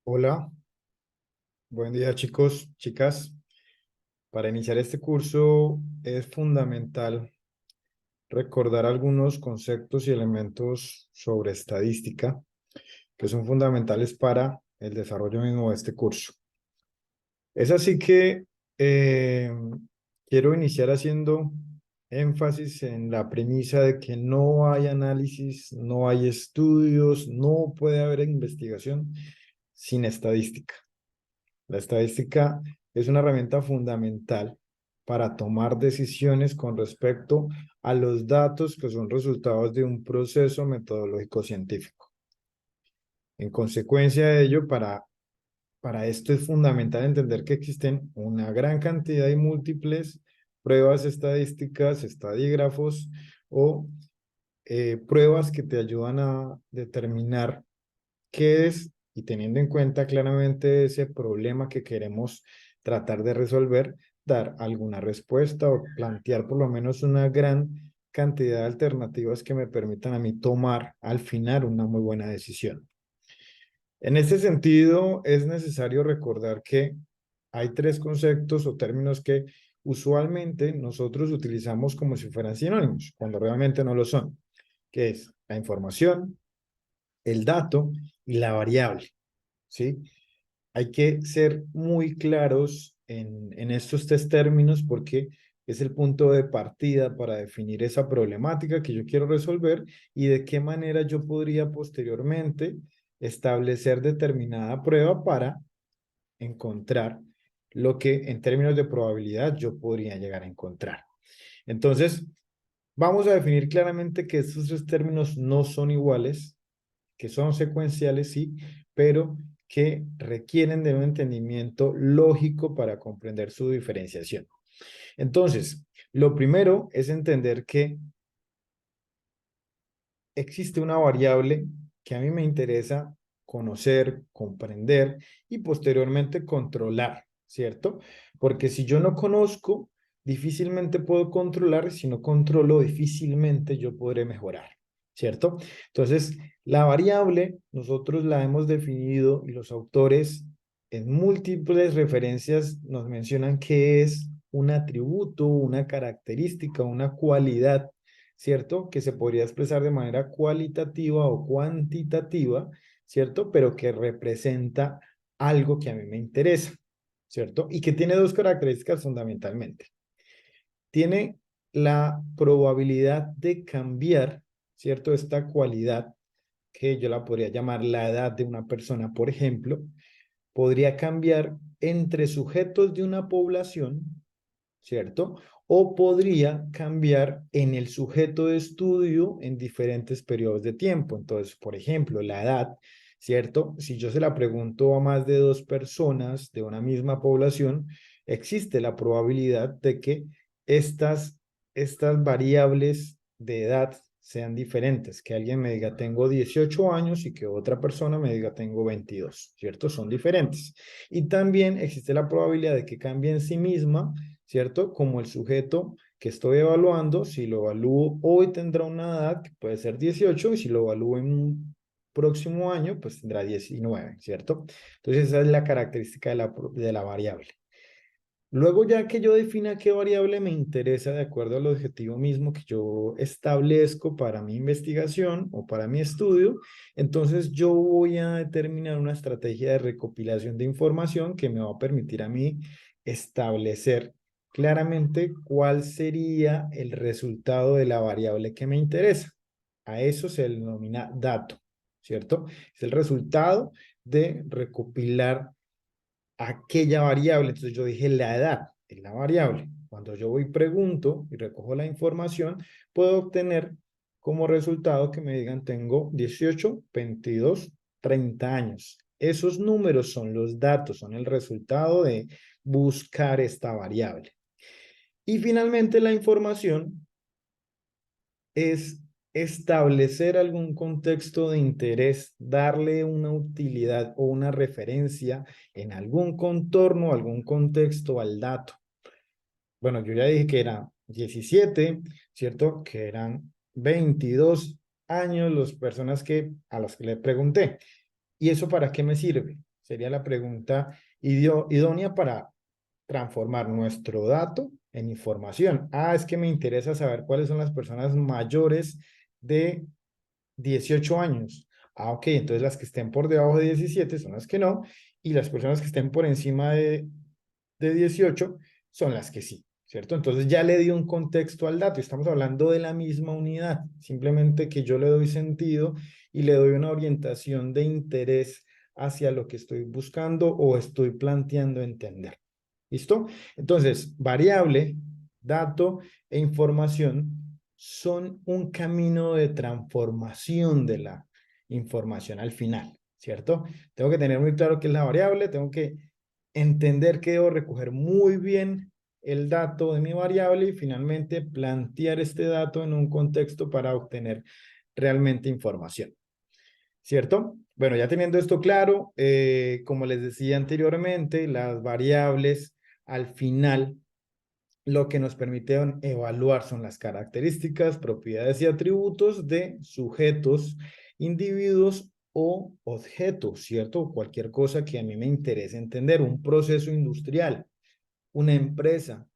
Hola, buen día chicos, chicas. Para iniciar este curso es fundamental recordar algunos conceptos y elementos sobre estadística que son fundamentales para el desarrollo mismo de este curso. Es así que eh, quiero iniciar haciendo énfasis en la premisa de que no hay análisis, no hay estudios, no puede haber investigación sin estadística. La estadística es una herramienta fundamental para tomar decisiones con respecto a los datos que son resultados de un proceso metodológico científico. En consecuencia de ello, para esto es fundamental entender que existen una gran cantidad y múltiples pruebas estadísticas, estadígrafos o pruebas que te ayudan a determinar qué es y teniendo en cuenta claramente ese problema que queremos tratar de resolver, dar alguna respuesta o plantear por lo menos una gran cantidad de alternativas que me permitan a mí tomar al final una muy buena decisión. En este sentido, es necesario recordar que hay tres conceptos o términos que usualmente nosotros utilizamos como si fueran sinónimos, cuando realmente no lo son, que es la información, el dato y la variable. ¿Sí? Hay que ser muy claros en estos tres términos porque es el punto de partida para definir esa problemática que yo quiero resolver y de qué manera yo podría posteriormente establecer determinada prueba para encontrar lo que en términos de probabilidad yo podría llegar a encontrar. Entonces, vamos a definir claramente que estos tres términos no son iguales, que son secuenciales, sí, pero que requieren de un entendimiento lógico para comprender su diferenciación. Entonces, lo primero es entender que existe una variable que a mí me interesa conocer, comprender y posteriormente controlar, ¿cierto? Porque si yo no conozco, difícilmente puedo controlar, si no controlo, difícilmente yo podré mejorar, ¿cierto? Entonces, la variable nosotros la hemos definido y los autores en múltiples referencias nos mencionan que es un atributo, una característica, una cualidad, ¿cierto? Que se podría expresar de manera cualitativa o cuantitativa, ¿cierto? Pero que representa algo que a mí me interesa, ¿cierto? Y que tiene dos características fundamentalmente. Tiene la probabilidad de cambiar, ¿cierto? Esta cualidad, que yo la podría llamar la edad de una persona, por ejemplo, podría cambiar entre sujetos de una población, ¿cierto? O podría cambiar en el sujeto de estudio en diferentes periodos de tiempo. Entonces, por ejemplo, la edad, ¿cierto? Si yo se la pregunto a más de dos personas de una misma población, existe la probabilidad de que estas, estas variables de edad sean diferentes, que alguien me diga tengo 18 años y que otra persona me diga tengo 22, ¿cierto? Son diferentes. Y también existe la probabilidad de que cambie en sí misma, ¿cierto? Como el sujeto que estoy evaluando, si lo evalúo hoy tendrá una edad que puede ser 18 y si lo evalúo en un próximo año, pues tendrá 19, ¿cierto? Entonces esa es la característica de la variable. Luego, ya que yo defina qué variable me interesa de acuerdo al objetivo mismo que yo establezco para mi investigación o para mi estudio, entonces yo voy a determinar una estrategia de recopilación de información que me va a permitir a mí establecer claramente cuál sería el resultado de la variable que me interesa. A eso se le denomina dato, ¿cierto? Es el resultado de recopilar aquella variable. Entonces yo dije la edad es la variable. Cuando yo voy pregunto y recojo la información, puedo obtener como resultado que me digan tengo 18, 22, 30 años. Esos números son los datos, son el resultado de buscar esta variable. Y finalmente la información es establecer algún contexto de interés, darle una utilidad o una referencia en algún contorno, algún contexto al dato. Bueno, yo ya dije que era 17, ¿cierto? Que eran 22 años las personas a las que le pregunté. ¿Y eso para qué me sirve? sería la pregunta idónea para transformar nuestro dato en información. Ah, es que me interesa saber cuáles son las personas mayores de 18 años. Ah, ok, entonces las que estén por debajo de 17 son las que no, y las personas que estén por encima de 18 son las que sí, ¿cierto? Entonces ya le di un contexto al dato, estamos hablando de la misma unidad, simplemente que yo le doy sentido y le doy una orientación de interés hacia lo que estoy buscando o estoy planteando entender. ¿Listo? Entonces, variable, dato e información son un camino de transformación de la información al final, ¿cierto? Tengo que tener muy claro qué es la variable, tengo que entender que debo recoger muy bien el dato de mi variable y finalmente plantear este dato en un contexto para obtener realmente información, ¿cierto? Bueno, ya teniendo esto claro, como les decía anteriormente, las variables al final lo que nos permite evaluar son las características, propiedades y atributos de sujetos, individuos o objetos, ¿cierto? Cualquier cosa que a mí me interese entender, un proceso industrial, una empresa,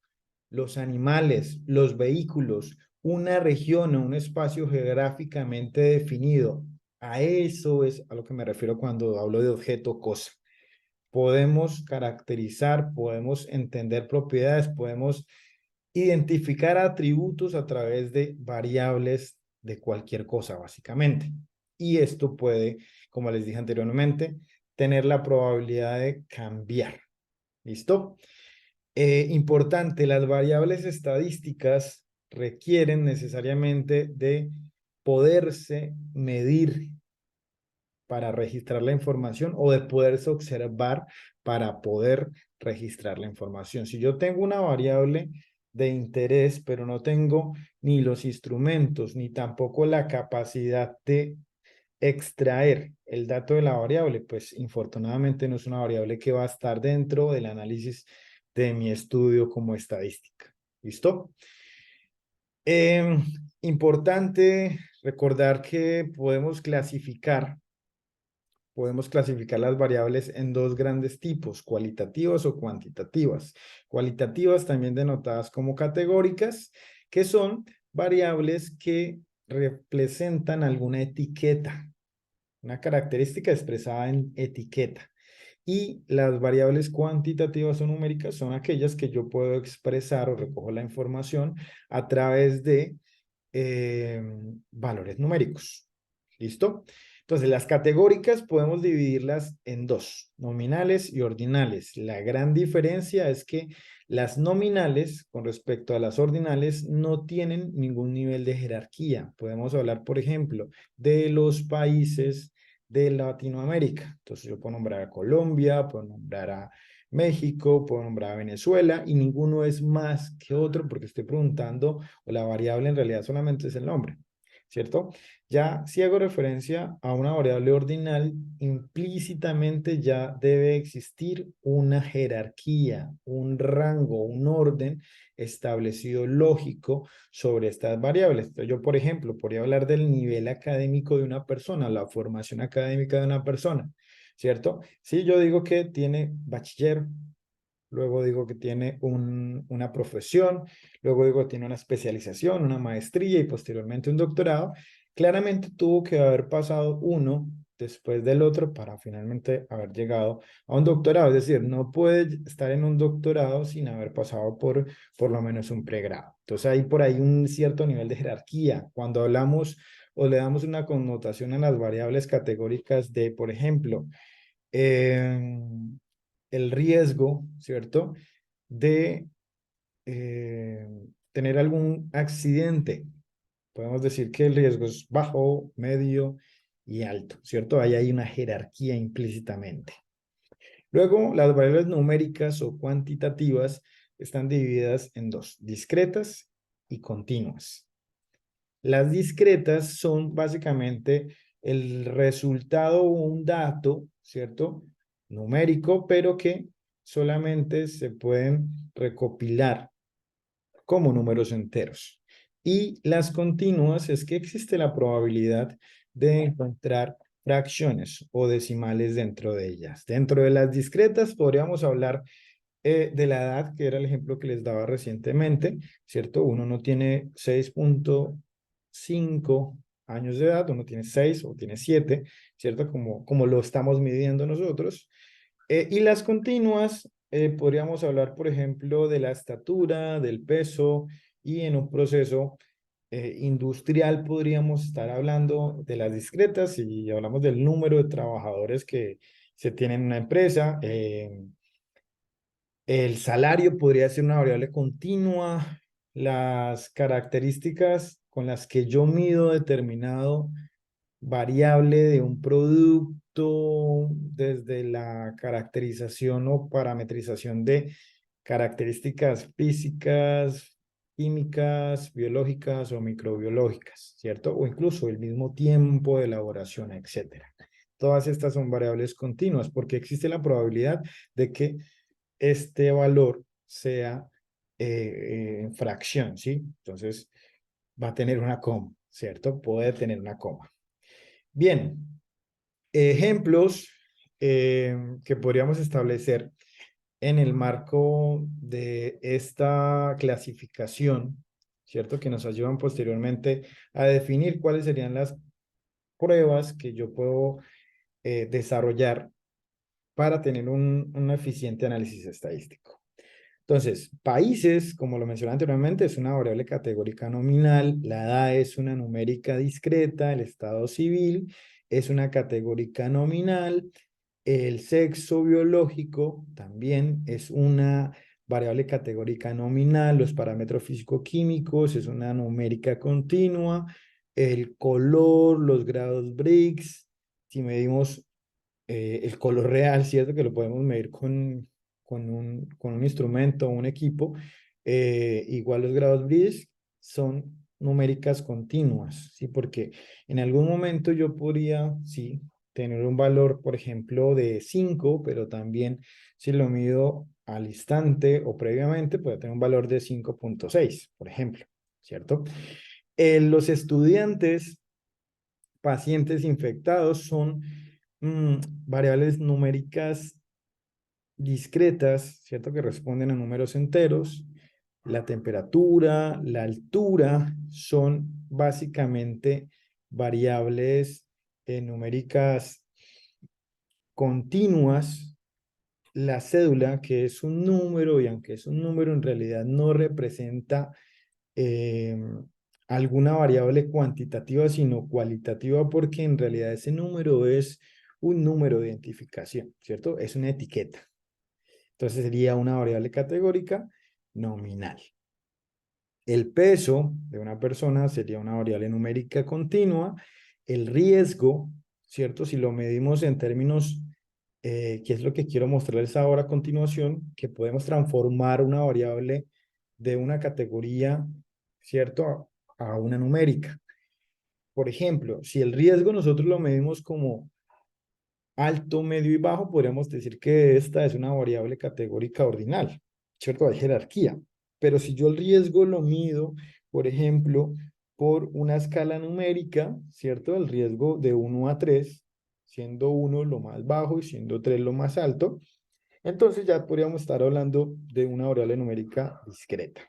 los animales, los vehículos, una región o un espacio geográficamente definido. A eso es a lo que me refiero cuando hablo de objeto, cosa. Podemos caracterizar, podemos entender propiedades, podemos identificar atributos a través de variables de cualquier cosa, básicamente. Y esto puede, como les dije anteriormente, tener la probabilidad de cambiar. ¿Listo? Importante, las variables estadísticas requieren necesariamente de poderse medir para registrar la información o de poderse observar para poder registrar la información. Si yo tengo una variable de interés, pero no tengo ni los instrumentos, ni tampoco la capacidad de extraer el dato de la variable, pues infortunadamente no es una variable que va a estar dentro del análisis de mi estudio como estadística. ¿Listo? Eh, Importante recordar que podemos clasificar las variables en dos grandes tipos, cualitativas o cuantitativas. Cualitativas también denotadas como categóricas, que son variables que representan alguna etiqueta, una característica expresada en etiqueta. Y las variables cuantitativas o numéricas son aquellas que yo puedo expresar o recojo la información a través de eh, valores numéricos. ¿Listo? Entonces, las categóricas podemos dividirlas en dos, nominales y ordinales. La gran diferencia es que las nominales, con respecto a las ordinales, no tienen ningún nivel de jerarquía. Podemos hablar, por ejemplo, de los países de Latinoamérica. Entonces, yo puedo nombrar a Colombia, puedo nombrar a México, puedo nombrar a Venezuela y ninguno es más que otro porque estoy preguntando o la variable en realidad solamente es el nombre, ¿cierto? Ya si hago referencia a una variable ordinal, implícitamente ya debe existir una jerarquía, un rango, un orden establecido lógico sobre estas variables. Entonces, yo, por ejemplo, podría hablar del nivel académico de una persona, la formación académica de una persona, ¿cierto? Si yo digo que tiene bachiller, luego digo que tiene una profesión, luego digo que tiene una especialización, una maestría y posteriormente un doctorado. Claramente tuvo que haber pasado uno después del otro para finalmente haber llegado a un doctorado. Es decir, no puede estar en un doctorado sin haber pasado por lo menos un pregrado. Entonces hay por ahí un cierto nivel de jerarquía. Cuando hablamos o le damos una connotación a las variables categóricas de, por ejemplo, eh, el riesgo, ¿cierto? De eh, tener algún accidente. Podemos decir que el riesgo es bajo, medio y alto, ¿cierto? Ahí hay una jerarquía implícitamente. Luego, las variables numéricas o cuantitativas están divididas en dos, discretas y continuas. Las discretas son básicamente el resultado o un dato, ¿cierto? Numérico, pero que solamente se pueden recopilar como números enteros. Y las continuas es que existe la probabilidad de encontrar fracciones o decimales dentro de ellas. Dentro de las discretas podríamos hablar de la edad, que era el ejemplo que les daba recientemente, ¿cierto? Uno no tiene 6.5 años de edad, uno tiene 6 o tiene 7, ¿cierto? Como lo estamos midiendo nosotros. Y las continuas, podríamos hablar, por ejemplo, de la estatura, del peso, y en un proceso industrial podríamos estar hablando de las discretas y hablamos del número de trabajadores que se tienen en una empresa. El salario podría ser una variable continua. Las características con las que yo mido determinado variable de un producto, desde la caracterización o parametrización de características físicas, químicas, biológicas o microbiológicas, ¿cierto? O incluso el mismo tiempo de elaboración, etcétera. Todas estas son variables continuas porque existe la probabilidad de que este valor sea en fracción, ¿sí? Entonces va a tener una coma, ¿cierto? Puede tener una coma. Bien, ejemplos que podríamos establecer en el marco de esta clasificación, ¿cierto? Que nos ayudan posteriormente a definir cuáles serían las pruebas que yo puedo desarrollar para tener un eficiente análisis estadístico. Entonces, países, como lo mencioné anteriormente, es una variable categórica nominal, la edad es una numérica discreta, el estado civil es una categórica nominal, el sexo biológico también es una variable categórica nominal, los parámetros físico-químicos es una numérica continua, el color, los grados Brix, si medimos el color real, ¿cierto? Que lo podemos medir con un instrumento o un equipo. Igual los grados Brix son numéricas continuas, ¿sí? Porque en algún momento yo podría, sí, tener un valor, por ejemplo, de 5, pero también si lo mido al instante o previamente, puede tener un valor de 5.6, por ejemplo, ¿cierto? Los estudiantes pacientes infectados son variables numéricas discretas, ¿cierto? Que responden a números enteros. La temperatura, la altura son básicamente variables numéricas continuas. La cédula, que es un número, y aunque es un número, en realidad no representa eh, alguna variable cuantitativa, sino cualitativa, porque en realidad ese número es un número de identificación, ¿cierto? Es una etiqueta. Entonces sería una variable categórica nominal. El peso de una persona sería una variable numérica continua. El riesgo, ¿cierto? Si lo medimos en términos, que es lo que quiero mostrarles ahora a continuación, que podemos transformar una variable de una categoría, ¿cierto? A una numérica. Por ejemplo, si el riesgo nosotros lo medimos como alto, medio y bajo, podríamos decir que esta es una variable categórica ordinal, ¿cierto? Hay jerarquía. Pero si yo el riesgo lo mido, por ejemplo, por una escala numérica, ¿cierto? El riesgo de 1 a 3, siendo 1 lo más bajo y siendo 3 lo más alto, entonces ya podríamos estar hablando de una variable numérica discreta.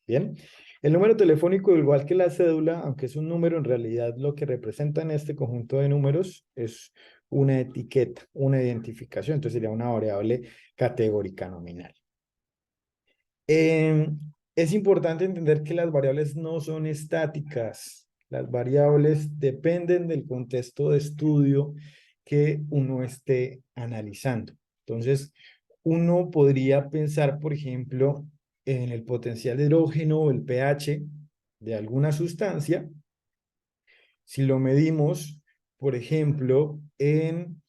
Bien, el número telefónico, igual que la cédula, aunque es un número, en realidad lo que representa en este conjunto de números es una etiqueta, una identificación, entonces sería una variable categórica nominal. Eh, es importante entender que las variables no son estáticas, las variables dependen del contexto de estudio que uno esté analizando. Entonces, uno podría pensar, por ejemplo, en el potencial de hidrógeno o el pH de alguna sustancia, si lo medimos, por ejemplo, en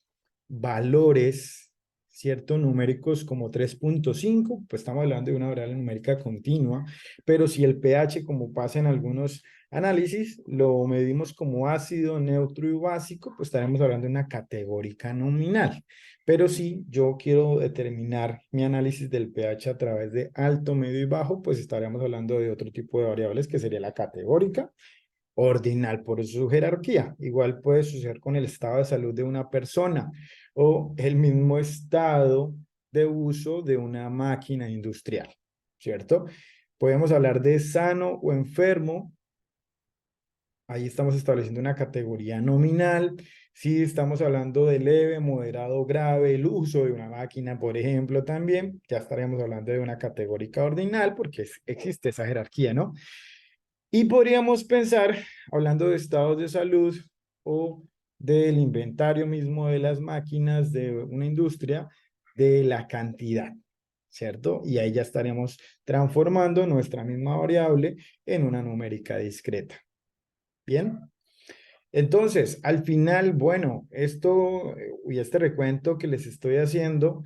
valores, ¿cierto? Numéricos como 3.5, pues estamos hablando de una variable numérica continua, pero si el pH, como pasa en algunos análisis, lo medimos como ácido, neutro y básico, pues estaremos hablando de una categórica nominal. Pero si yo quiero determinar mi análisis del pH a través de alto, medio y bajo, pues estaremos hablando de otro tipo de variables que sería la categórica ordinal por su jerarquía. Igual puede suceder con el estado de salud de una persona o el mismo estado de uso de una máquina industrial, ¿cierto? Podemos hablar de sano o enfermo. Ahí estamos estableciendo una categoría nominal. Si estamos hablando de leve, moderado, grave, el uso de una máquina, por ejemplo, también, ya estaríamos hablando de una categórica ordinal porque existe esa jerarquía, ¿no? Y podríamos pensar, hablando de estados de salud o del inventario mismo de las máquinas de una industria, de la cantidad, ¿cierto? Y ahí ya estaríamos transformando nuestra misma variable en una numérica discreta. ¿Bien? Entonces, al final, bueno, esto y este recuento que les estoy haciendo,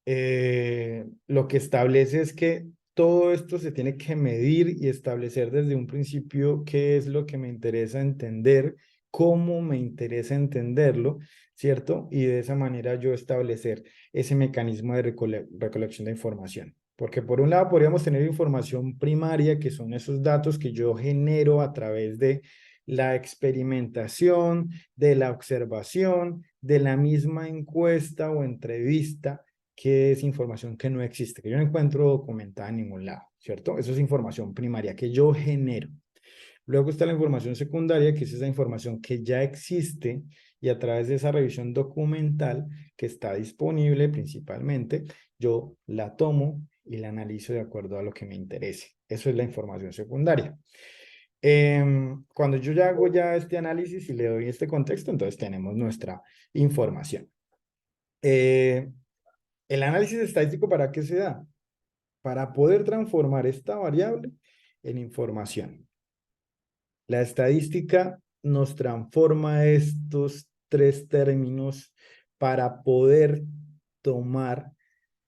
lo que establece es que todo esto se tiene que medir y establecer desde un principio qué es lo que me interesa entender, cómo me interesa entenderlo, ¿cierto? Y de esa manera yo establecer ese mecanismo de recolección de información. Porque por un lado podríamos tener información primaria, que son esos datos que yo genero a través de la experimentación, de la observación, de la misma encuesta o entrevista, que es información que no existe, que yo no encuentro documentada en ningún lado, ¿cierto? Eso es información primaria que yo genero. Luego está la información secundaria, que es esa información que ya existe y a través de esa revisión documental que está disponible principalmente, yo la tomo y la analizo de acuerdo a lo que me interese. Eso es la información secundaria. Cuando yo ya hago ya este análisis y le doy este contexto, entonces tenemos nuestra información. El análisis estadístico, ¿para qué se da? Para poder transformar esta variable en información. La estadística nos transforma estos tres términos para poder tomar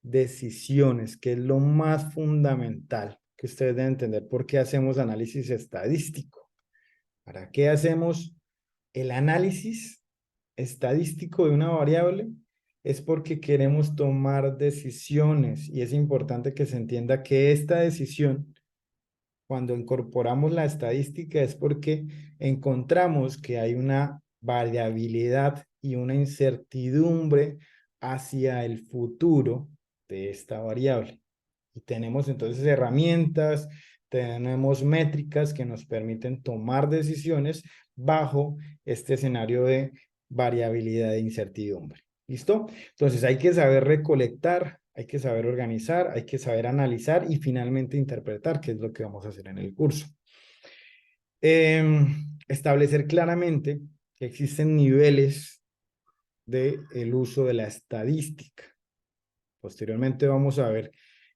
decisiones, que es lo más fundamental que ustedes deben entender. ¿Por qué hacemos análisis estadístico? ¿Para qué hacemos el análisis estadístico de una variable? Es porque queremos tomar decisiones y es importante que se entienda que esta decisión, cuando incorporamos la estadística, es porque encontramos que hay una variabilidad y una incertidumbre hacia el futuro de esta variable. Y tenemos entonces herramientas, tenemos métricas que nos permiten tomar decisiones bajo este escenario de variabilidad e incertidumbre. ¿Listo? Entonces hay que saber recolectar, hay que saber organizar, hay que saber analizar y finalmente interpretar, que es lo que vamos a hacer en el curso. Establecer claramente que existen niveles del uso de la estadística. Posteriormente vamos a ver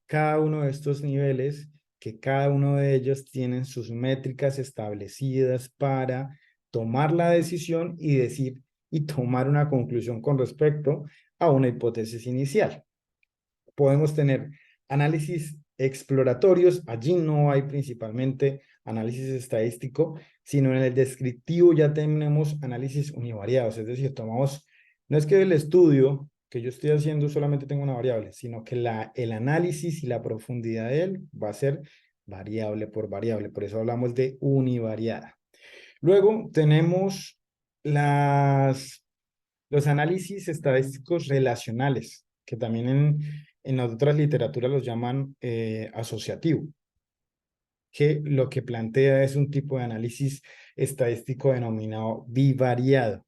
cada uno de estos niveles, que cada uno de ellos tienen sus métricas establecidas para tomar la decisión y decir y tomar una conclusión con respecto a una hipótesis inicial. Podemos tener análisis exploratorios, allí no hay principalmente análisis estadístico, sino en el descriptivo ya tenemos análisis univariados, es decir, tomamos, no es que el estudio que yo estoy haciendo solamente tenga una variable, sino que el análisis y la profundidad de él va a ser variable por variable, por eso hablamos de univariada. Luego tenemos los análisis estadísticos relacionales, que también en las otras literaturas los llaman asociativo, que lo que plantea es un tipo de análisis estadístico denominado bivariado.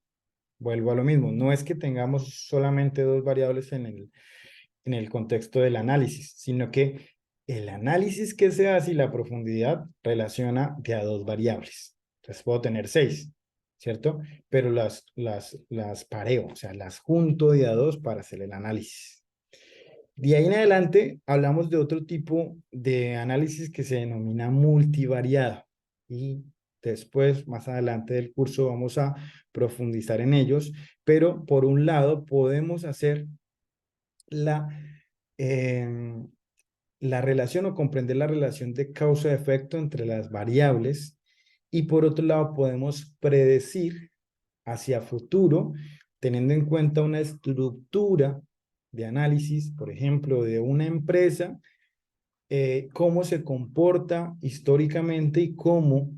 Vuelvo a lo mismo, no es que tengamos solamente dos variables en el contexto del análisis, sino que el análisis que se hace y la profundidad relaciona de a dos variables. Entonces puedo tener 6, ¿cierto? Pero las pareo, o sea, las junto de a dos para hacer el análisis. De ahí en adelante hablamos de otro tipo de análisis que se denomina multivariado y después, más adelante del curso, vamos a profundizar en ellos, pero por un lado podemos hacer la, eh, la relación o comprender la relación de causa-efecto entre las variables y por otro lado podemos predecir hacia futuro teniendo en cuenta una estructura de análisis, por ejemplo, de una empresa, cómo se comporta históricamente y cómo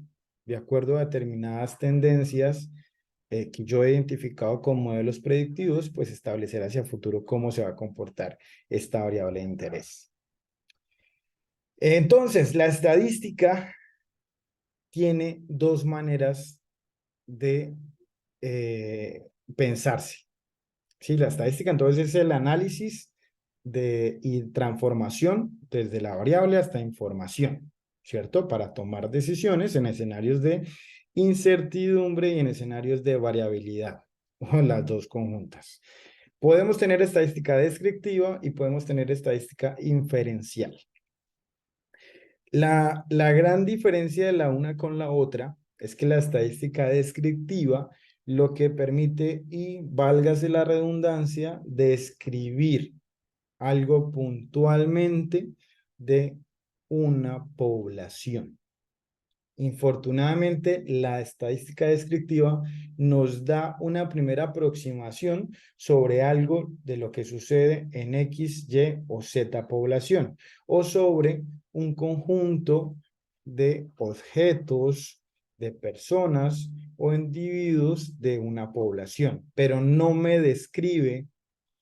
de acuerdo a determinadas tendencias que yo he identificado como modelos predictivos, pues establecer hacia futuro cómo se va a comportar esta variable de interés. Entonces, la estadística tiene dos maneras de pensarse. Sí, la estadística entonces es el análisis y transformación desde la variable hasta información, ¿cierto? Para tomar decisiones en escenarios de incertidumbre y en escenarios de variabilidad, o las dos conjuntas. Podemos tener estadística descriptiva y podemos tener estadística inferencial. La gran diferencia de la una con la otra es que la estadística descriptiva lo que permite, y válgase la redundancia, describir algo puntualmente de una población. Infortunadamente, la estadística descriptiva nos da una primera aproximación sobre algo de lo que sucede en X, Y o Z población, o sobre un conjunto de objetos, de personas o individuos de una población, pero no me describe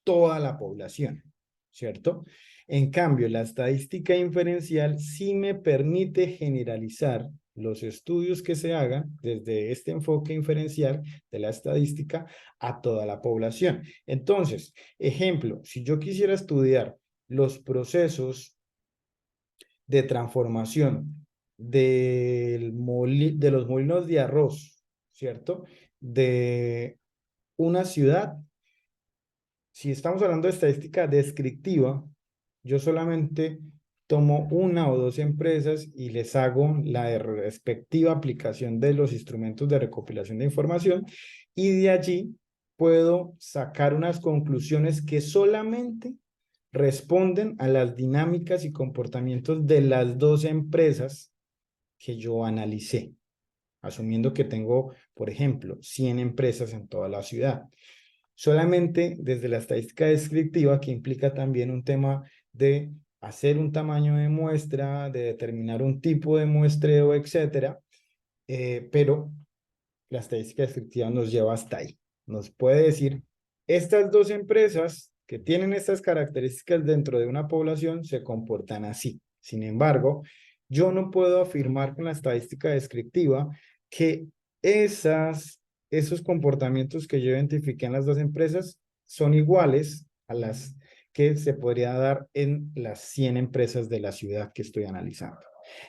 toda la población, ¿cierto? En cambio, la estadística inferencial sí me permite generalizar los estudios que se hagan desde este enfoque inferencial de la estadística a toda la población. Entonces, ejemplo, si yo quisiera estudiar los procesos de transformación de los molinos de arroz, ¿cierto? De una ciudad, si estamos hablando de estadística descriptiva, yo solamente tomo una o dos empresas y les hago la respectiva aplicación de los instrumentos de recopilación de información, y de allí puedo sacar unas conclusiones que solamente responden a las dinámicas y comportamientos de las dos empresas que yo analicé, asumiendo que tengo, por ejemplo, 100 empresas en toda la ciudad. Solamente desde la estadística descriptiva, que implica también un tema de hacer un tamaño de muestra, de determinar un tipo de muestreo, etcétera, pero la estadística descriptiva nos lleva hasta ahí. Nos puede decir, estas dos empresas que tienen estas características dentro de una población se comportan así. Sin embargo, yo no puedo afirmar con la estadística descriptiva que esos comportamientos que yo identifiqué en las dos empresas son iguales a las que se podría dar en las 100 empresas de la ciudad que estoy analizando.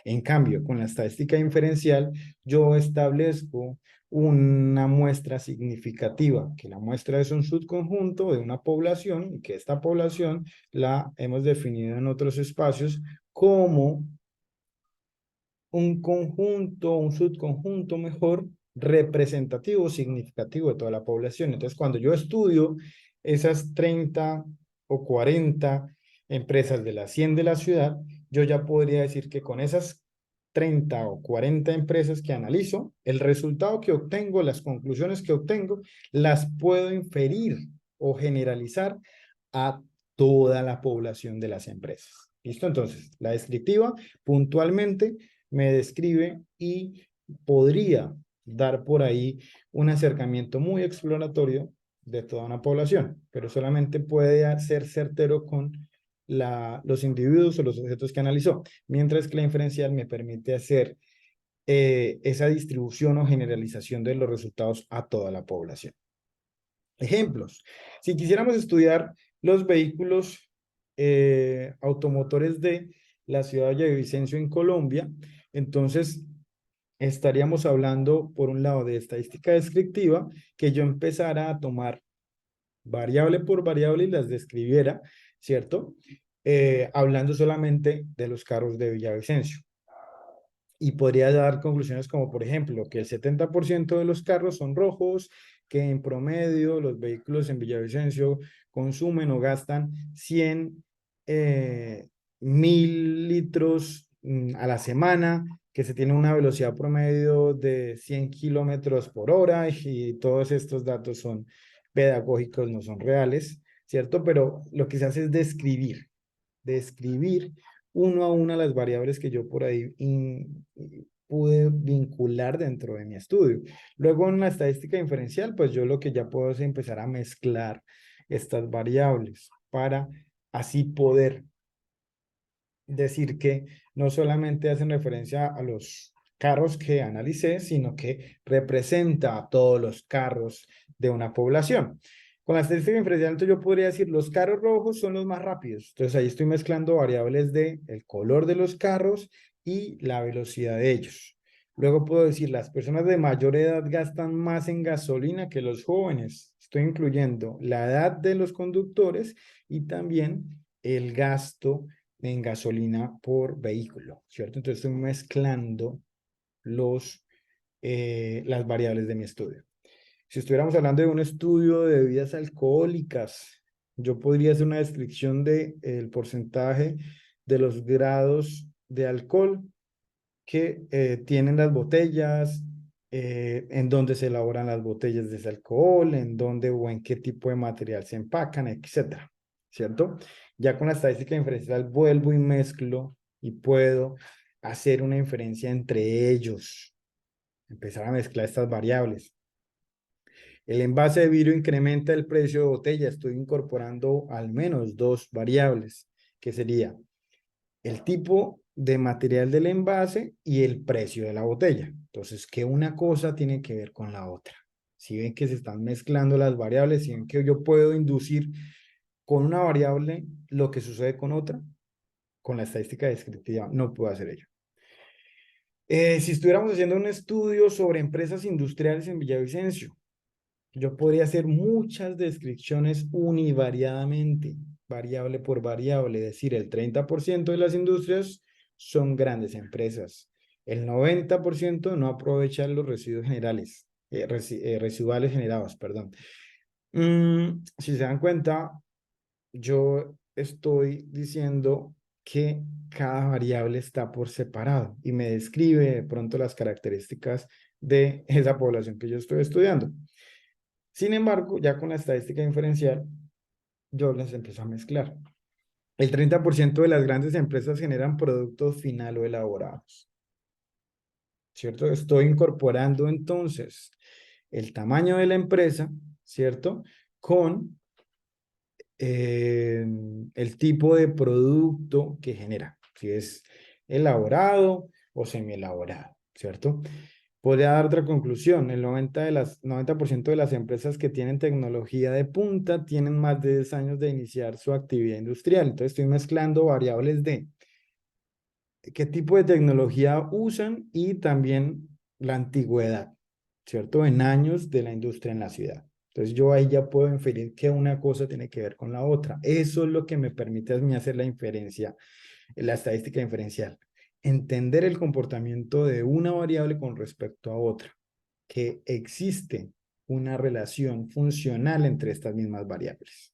En cambio, con la estadística inferencial, yo establezco una muestra significativa, que la muestra es un subconjunto de una población y que esta población la hemos definido en otros espacios como un conjunto, un subconjunto mejor, representativo, significativo de toda la población. Entonces, cuando yo estudio esas 30 o 40 empresas de las 100 de la ciudad, yo ya podría decir que con esas 30 o 40 empresas que analizo, el resultado que obtengo, las conclusiones que obtengo, las puedo inferir o generalizar a toda la población de las empresas. ¿Listo? Entonces, la descriptiva puntualmente me describe y podría dar por ahí un acercamiento muy exploratorio de toda una población, pero solamente puede ser certero con los individuos o los objetos que analizó, mientras que la inferencial me permite hacer esa distribución o generalización de los resultados a toda la población. Ejemplos. Si quisiéramos estudiar los vehículos automotores de la ciudad de Villavicencio en Colombia, entonces estaríamos hablando, por un lado, de estadística descriptiva, que yo empezara a tomar variable por variable y las describiera, ¿cierto? Hablando solamente de los carros de Villavicencio. Y podría dar conclusiones como, por ejemplo, que el 70% de los carros son rojos, que en promedio los vehículos en Villavicencio consumen o gastan 100.000 litros a la semana, que se tiene una velocidad promedio de 100 kilómetros por hora, y todos estos datos son pedagógicos, no son reales, ¿cierto? Pero lo que se hace es describir uno a una las variables que yo por ahí pude vincular dentro de mi estudio. Luego en la estadística diferencial, pues yo lo que ya puedo es empezar a mezclar estas variables para así poder decir que no solamente hacen referencia a los carros que analicé, sino que representa a todos los carros de una población. Con la estadística diferencial, entonces yo podría decir, los carros rojos son los más rápidos. Entonces ahí estoy mezclando variables de el color de los carros y la velocidad de ellos. Luego puedo decir, las personas de mayor edad gastan más en gasolina que los jóvenes. Estoy incluyendo la edad de los conductores y también el gasto en gasolina por vehículo, ¿cierto? Entonces estoy mezclando las variables de mi estudio. Si estuviéramos hablando de un estudio de bebidas alcohólicas, yo podría hacer una descripción del porcentaje de los grados de alcohol que tienen las botellas, en dónde se elaboran las botellas de ese alcohol, en dónde o en qué tipo de material se empacan, etcétera, ¿cierto? Ya con la estadística diferencial vuelvo y mezclo y puedo hacer una inferencia entre ellos, empezar a mezclar estas variables. El envase de vidrio incrementa el precio de botella. Estoy incorporando al menos dos variables, que sería el tipo de material del envase y el precio de la botella. Entonces, que una cosa tiene que ver con la otra. Si ven que se están mezclando las variables, si ven que yo puedo inducir con una variable lo que sucede con otra, con la estadística descriptiva no puedo hacer ello. Si estuviéramos haciendo un estudio sobre empresas industriales en Villavicencio, yo podría hacer muchas descripciones univariadamente, variable por variable, es decir, el 30% de las industrias son grandes empresas, el 90% no aprovechan los residuos generales, residuales generados, perdón. Si se dan cuenta, yo estoy diciendo que cada variable está por separado y me describe de pronto las características de esa población que yo estoy estudiando. Sin embargo, ya con la estadística diferencial, yo las empiezo a mezclar. El 30% de las grandes empresas generan productos final o elaborados, ¿cierto? Estoy incorporando entonces el tamaño de la empresa, ¿cierto? Con el tipo de producto que genera, si es elaborado o semi-elaborado, ¿cierto? Podría dar otra conclusión, el 90% de las empresas que tienen tecnología de punta tienen más de 10 años de iniciar su actividad industrial. Entonces estoy mezclando variables de qué tipo de tecnología usan y también la antigüedad, ¿cierto? En años de la industria en la ciudad. Entonces yo ahí ya puedo inferir que una cosa tiene que ver con la otra. Eso es lo que me permite a mí hacer la inferencia, la estadística diferencial. Entender el comportamiento de una variable con respecto a otra, que existe una relación funcional entre estas mismas variables.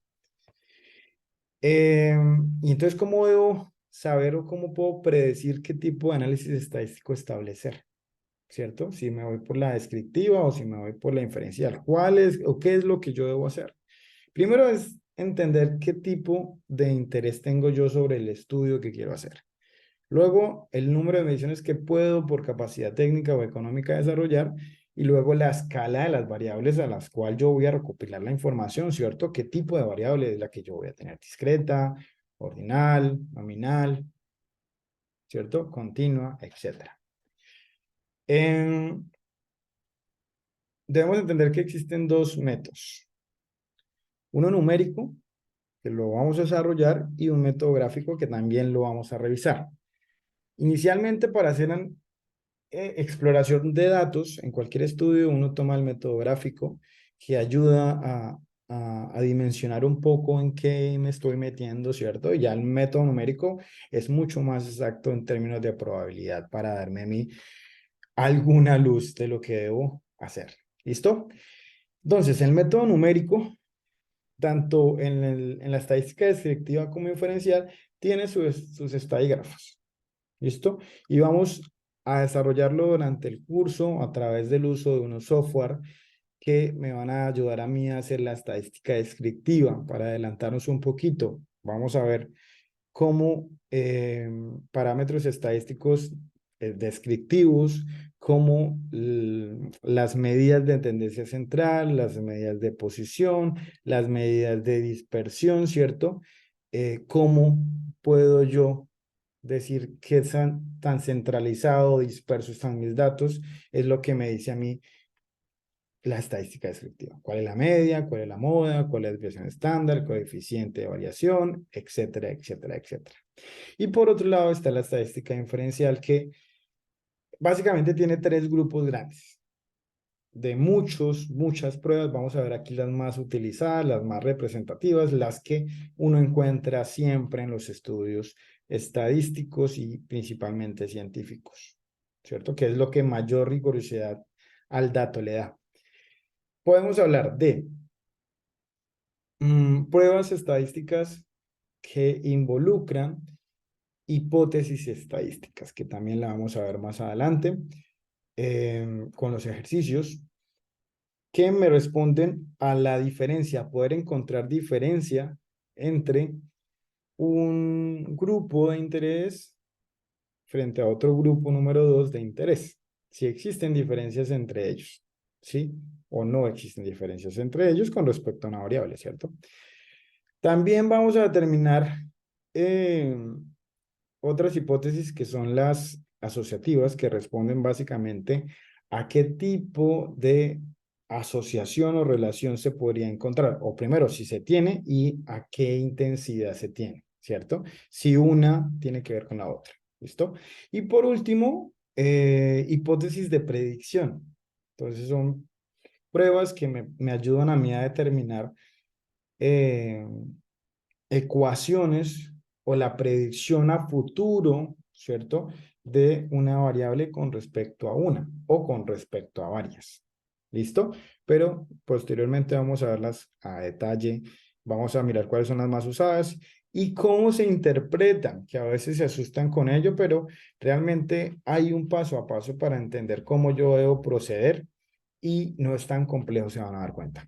Y entonces, ¿cómo debo saber o cómo puedo predecir qué tipo de análisis estadístico establecer? ¿Cierto? Si me voy por la descriptiva o si me voy por la inferencial. ¿Cuál es o qué es lo que yo debo hacer? Primero es entender qué tipo de interés tengo yo sobre el estudio que quiero hacer. Luego, el número de mediciones que puedo por capacidad técnica o económica desarrollar. Y luego la escala de las variables a las cuales yo voy a recopilar la información, ¿cierto? ¿Qué tipo de variable es la que yo voy a tener? Discreta, ordinal, nominal, ¿cierto? Continua, etcétera. Debemos entender que existen dos métodos. Uno numérico, que lo vamos a desarrollar, y un método gráfico que también lo vamos a revisar. Inicialmente, para hacer exploración de datos, en cualquier estudio uno toma el método gráfico que ayuda a dimensionar un poco en qué me estoy metiendo, ¿cierto? Y ya el método numérico es mucho más exacto en términos de probabilidad para darme a mí alguna luz de lo que debo hacer. ¿Listo? Entonces, el método numérico, tanto en la estadística descriptiva como inferencial, tiene sus estadígrafos. ¿Listo? Y vamos a desarrollarlo durante el curso a través del uso de unos software que me van a ayudar a mí a hacer la estadística descriptiva. Para adelantarnos un poquito, vamos a ver cómo parámetros estadísticos descriptivos, como las medidas de tendencia central, las medidas de posición, las medidas de dispersión, ¿cierto? ¿Cómo puedo yo decir qué tan centralizado o disperso están mis datos? Es lo que me dice a mí la estadística descriptiva. ¿Cuál es la media? ¿Cuál es la moda? ¿Cuál es la desviación estándar? Coeficiente de variación, etcétera, etcétera, etcétera. Y por otro lado está la estadística inferencial, que básicamente tiene tres grupos grandes. De muchas pruebas, vamos a ver aquí las más utilizadas, las más representativas, las que uno encuentra siempre en los estudios estadísticos y principalmente científicos, ¿cierto? Que es lo que mayor rigurosidad al dato le da. Podemos hablar de pruebas estadísticas que involucran hipótesis estadísticas, que también la vamos a ver más adelante, con los ejercicios que me responden a la diferencia, poder encontrar diferencia entre un grupo de interés frente a otro grupo número 2 de interés. Si existen diferencias entre ellos, ¿sí? O no existen diferencias entre ellos con respecto a una variable, ¿cierto? También vamos a determinar eh, otras hipótesis que son las asociativas, que responden básicamente a qué tipo de asociación o relación se podría encontrar, o primero, si se tiene y a qué intensidad se tiene, ¿cierto? Si una tiene que ver con la otra, ¿listo? Y por último, hipótesis de predicción. Entonces son pruebas que me ayudan a mí a determinar eh, ecuaciones o la predicción a futuro, ¿cierto? De una variable con respecto a una o con respecto a varias. ¿Listo? Pero posteriormente vamos a verlas a detalle, vamos a mirar cuáles son las más usadas y cómo se interpretan, que a veces se asustan con ello, pero realmente hay un paso a paso para entender cómo yo debo proceder y no es tan complejo, se van a dar cuenta.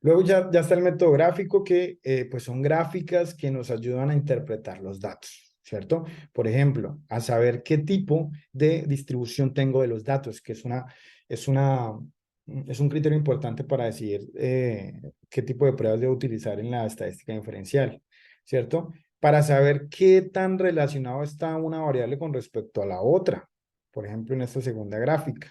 Luego ya está el método gráfico, que pues son gráficas que nos ayudan a interpretar los datos, ¿cierto? Por ejemplo, a saber qué tipo de distribución tengo de los datos, que es es un criterio importante para decidir qué tipo de pruebas debo utilizar en la estadística inferencial, ¿cierto? Para saber qué tan relacionado está una variable con respecto a la otra, por ejemplo, en esta segunda gráfica.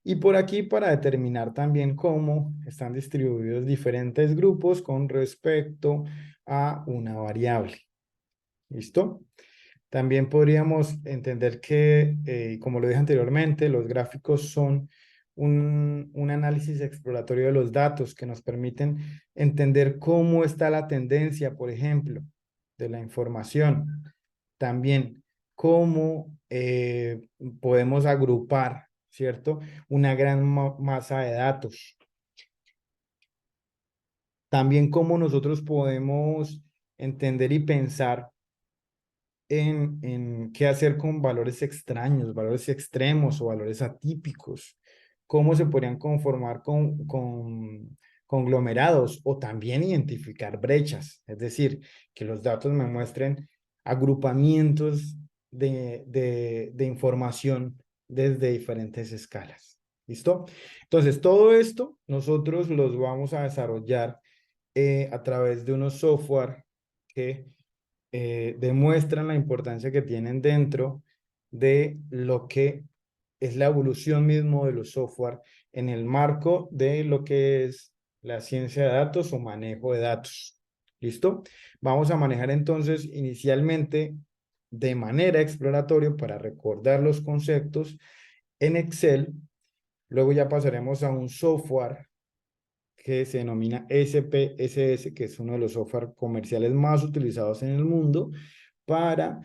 Y por aquí para determinar también cómo están distribuidos diferentes grupos con respecto a una variable. ¿Listo? También podríamos entender que, como lo dije anteriormente, los gráficos son un análisis exploratorio de los datos que nos permiten entender cómo está la tendencia, por ejemplo, de la información. También cómo podemos agrupar, ¿cierto? Una gran masa de datos. También cómo nosotros podemos entender y pensar en qué hacer con valores extraños, valores extremos o valores atípicos, cómo se podrían conformar con conglomerados o también identificar brechas, es decir, que los datos me muestren agrupamientos de información desde diferentes escalas. ¿Listo? Entonces, todo esto nosotros los vamos a desarrollar a través de unos software que demuestran la importancia que tienen dentro de lo que es la evolución mismo de los software en el marco de lo que es la ciencia de datos o manejo de datos. ¿Listo? Vamos a manejar entonces inicialmente de manera exploratoria para recordar los conceptos en Excel. Luego ya pasaremos a un software que se denomina SPSS, que es uno de los software comerciales más utilizados en el mundo para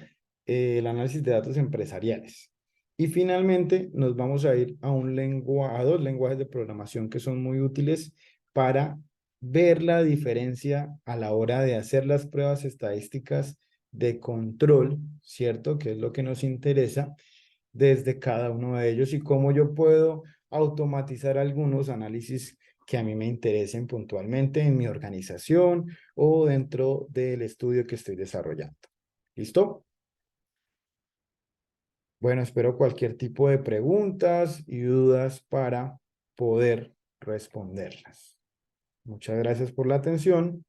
el análisis de datos empresariales. Y finalmente nos vamos a ir a dos lenguajes de programación que son muy útiles para ver la diferencia a la hora de hacer las pruebas estadísticas de control, ¿cierto? Que es lo que nos interesa desde cada uno de ellos y cómo yo puedo automatizar algunos análisis que a mí me interesen puntualmente en mi organización o dentro del estudio que estoy desarrollando. ¿Listo? Bueno, espero cualquier tipo de preguntas y dudas para poder responderlas. Muchas gracias por la atención.